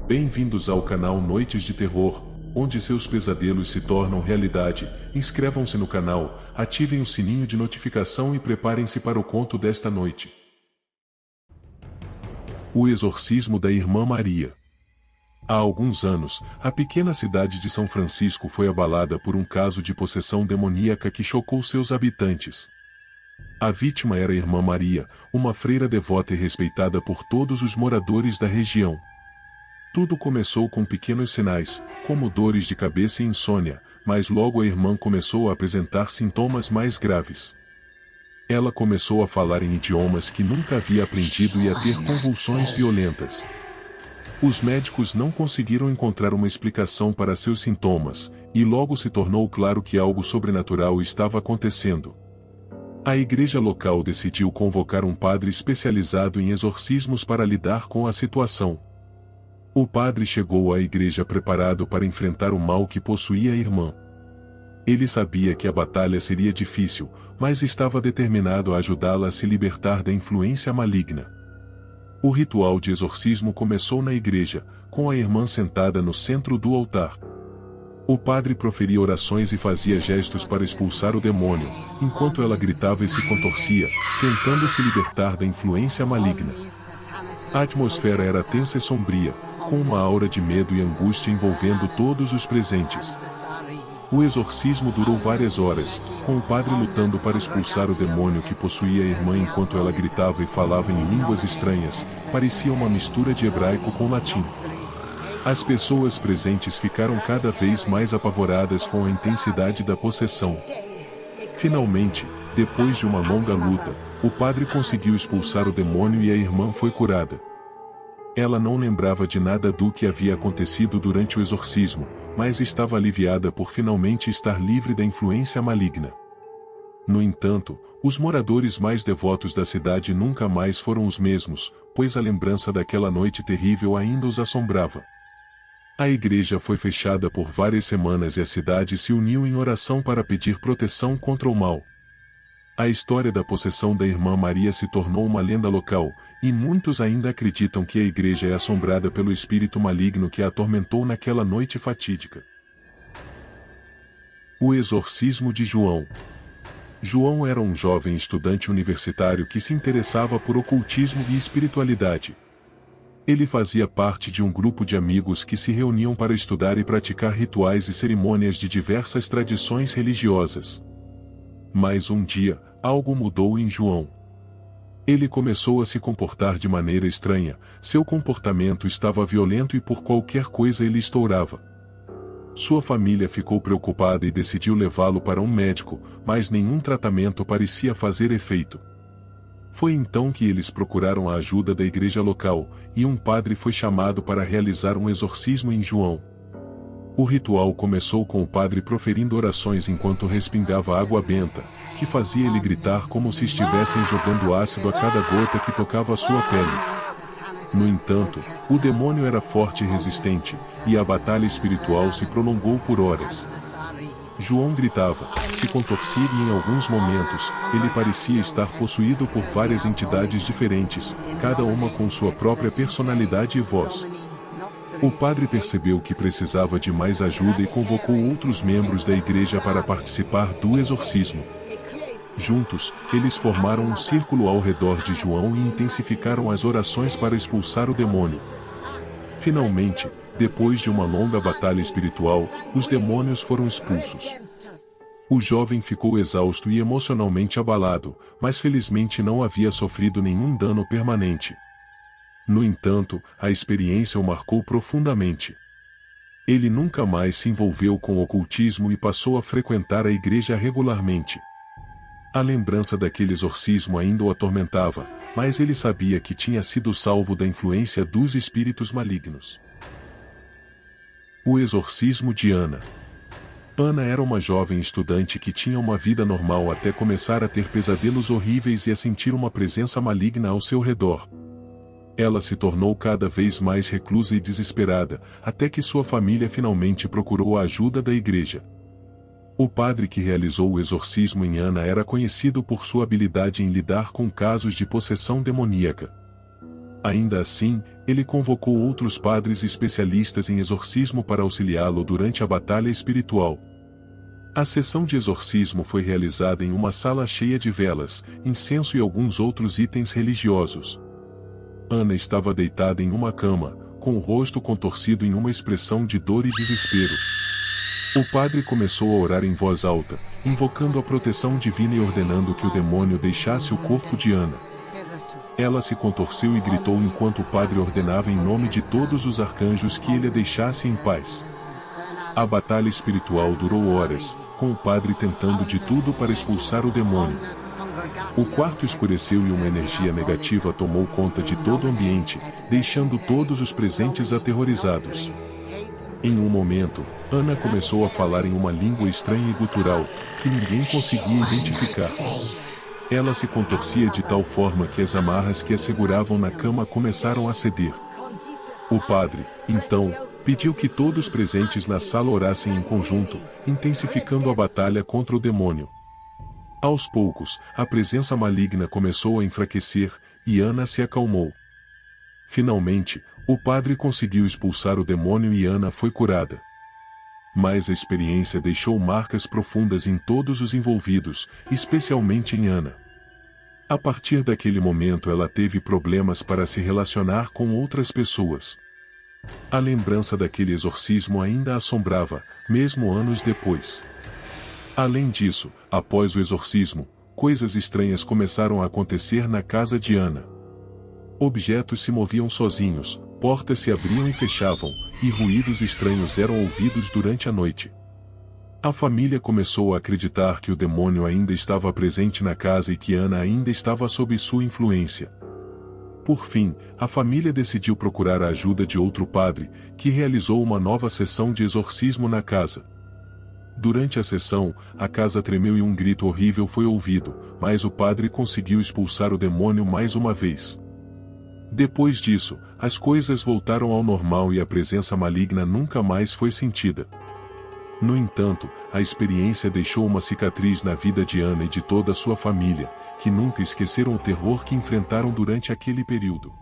Bem-vindos ao canal Noites de Terror, onde seus pesadelos se tornam realidade. Inscrevam-se no canal, ativem o sininho de notificação e preparem-se para o conto desta noite. O exorcismo da Irmã Maria. Há alguns anos, a pequena cidade de São Francisco foi abalada por um caso de possessão demoníaca que chocou seus habitantes. A vítima era a Irmã Maria, uma freira devota e respeitada por todos os moradores da região. Tudo começou com pequenos sinais, como dores de cabeça e insônia, mas logo a irmã começou a apresentar sintomas mais graves. Ela começou a falar em idiomas que nunca havia aprendido e a ter convulsões violentas. Os médicos não conseguiram encontrar uma explicação para seus sintomas, e logo se tornou claro que algo sobrenatural estava acontecendo. A igreja local decidiu convocar um padre especializado em exorcismos para lidar com a situação. O padre chegou à igreja preparado para enfrentar o mal que possuía a irmã. Ele sabia que a batalha seria difícil, mas estava determinado a ajudá-la a se libertar da influência maligna. O ritual de exorcismo começou na igreja, com a irmã sentada no centro do altar. O padre proferia orações e fazia gestos para expulsar o demônio, enquanto ela gritava e se contorcia, tentando se libertar da influência maligna. A atmosfera era tensa e sombria, com uma aura de medo e angústia envolvendo todos os presentes. O exorcismo durou várias horas, com o padre lutando para expulsar o demônio que possuía a irmã enquanto ela gritava e falava em línguas estranhas, parecia uma mistura de hebraico com latim. As pessoas presentes ficaram cada vez mais apavoradas com a intensidade da possessão. Finalmente, depois de uma longa luta, o padre conseguiu expulsar o demônio e a irmã foi curada. Ela não lembrava de nada do que havia acontecido durante o exorcismo, mas estava aliviada por finalmente estar livre da influência maligna. No entanto, os moradores mais devotos da cidade nunca mais foram os mesmos, pois a lembrança daquela noite terrível ainda os assombrava. A igreja foi fechada por várias semanas e a cidade se uniu em oração para pedir proteção contra o mal. A história da possessão da Irmã Maria se tornou uma lenda local, e muitos ainda acreditam que a igreja é assombrada pelo espírito maligno que a atormentou naquela noite fatídica. O exorcismo de João. João era um jovem estudante universitário que se interessava por ocultismo e espiritualidade. Ele fazia parte de um grupo de amigos que se reuniam para estudar e praticar rituais e cerimônias de diversas tradições religiosas. Mas um dia, algo mudou em João. Ele começou a se comportar de maneira estranha, seu comportamento estava violento e por qualquer coisa ele estourava. Sua família ficou preocupada e decidiu levá-lo para um médico, mas nenhum tratamento parecia fazer efeito. Foi então que eles procuraram a ajuda da igreja local, e um padre foi chamado para realizar um exorcismo em João. O ritual começou com o padre proferindo orações enquanto respingava água benta, que fazia ele gritar como se estivessem jogando ácido a cada gota que tocava a sua pele. No entanto, o demônio era forte e resistente, e a batalha espiritual se prolongou por horas. João gritava, se contorcia e em alguns momentos, ele parecia estar possuído por várias entidades diferentes, cada uma com sua própria personalidade e voz. O padre percebeu que precisava de mais ajuda e convocou outros membros da igreja para participar do exorcismo. Juntos, eles formaram um círculo ao redor de João e intensificaram as orações para expulsar o demônio. Finalmente, depois de uma longa batalha espiritual, os demônios foram expulsos. O jovem ficou exausto e emocionalmente abalado, mas felizmente não havia sofrido nenhum dano permanente. No entanto, a experiência o marcou profundamente. Ele nunca mais se envolveu com o ocultismo e passou a frequentar a igreja regularmente. A lembrança daquele exorcismo ainda o atormentava, mas ele sabia que tinha sido salvo da influência dos espíritos malignos. O exorcismo de Ana. Ana era uma jovem estudante que tinha uma vida normal até começar a ter pesadelos horríveis e a sentir uma presença maligna ao seu redor. Ela se tornou cada vez mais reclusa e desesperada, até que sua família finalmente procurou a ajuda da igreja. O padre que realizou o exorcismo em Ana era conhecido por sua habilidade em lidar com casos de possessão demoníaca. Ainda assim, ele convocou outros padres especialistas em exorcismo para auxiliá-lo durante a batalha espiritual. A sessão de exorcismo foi realizada em uma sala cheia de velas, incenso e alguns outros itens religiosos. Ana estava deitada em uma cama, com o rosto contorcido em uma expressão de dor e desespero. O padre começou a orar em voz alta, invocando a proteção divina e ordenando que o demônio deixasse o corpo de Ana. Ela se contorceu e gritou enquanto o padre ordenava em nome de todos os arcanjos que ele a deixasse em paz. A batalha espiritual durou horas, com o padre tentando de tudo para expulsar o demônio. O quarto escureceu e uma energia negativa tomou conta de todo o ambiente, deixando todos os presentes aterrorizados. Em um momento, Ana começou a falar em uma língua estranha e gutural, que ninguém conseguia identificar. Ela se contorcia de tal forma que as amarras que a seguravam na cama começaram a ceder. O padre, então, pediu que todos presentes na sala orassem em conjunto, intensificando a batalha contra o demônio. Aos poucos, a presença maligna começou a enfraquecer, e Ana se acalmou. Finalmente, o padre conseguiu expulsar o demônio e Ana foi curada. Mas a experiência deixou marcas profundas em todos os envolvidos, especialmente em Ana. A partir daquele momento ela teve problemas para se relacionar com outras pessoas. A lembrança daquele exorcismo ainda a assombrava, mesmo anos depois. Além disso, após o exorcismo, coisas estranhas começaram a acontecer na casa de Ana. Objetos se moviam sozinhos, portas se abriam e fechavam, e ruídos estranhos eram ouvidos durante a noite. A família começou a acreditar que o demônio ainda estava presente na casa e que Ana ainda estava sob sua influência. Por fim, a família decidiu procurar a ajuda de outro padre, que realizou uma nova sessão de exorcismo na casa. Durante a sessão, a casa tremeu e um grito horrível foi ouvido, mas o padre conseguiu expulsar o demônio mais uma vez. Depois disso, as coisas voltaram ao normal e a presença maligna nunca mais foi sentida. No entanto, a experiência deixou uma cicatriz na vida de Ana e de toda a sua família, que nunca esqueceram o terror que enfrentaram durante aquele período.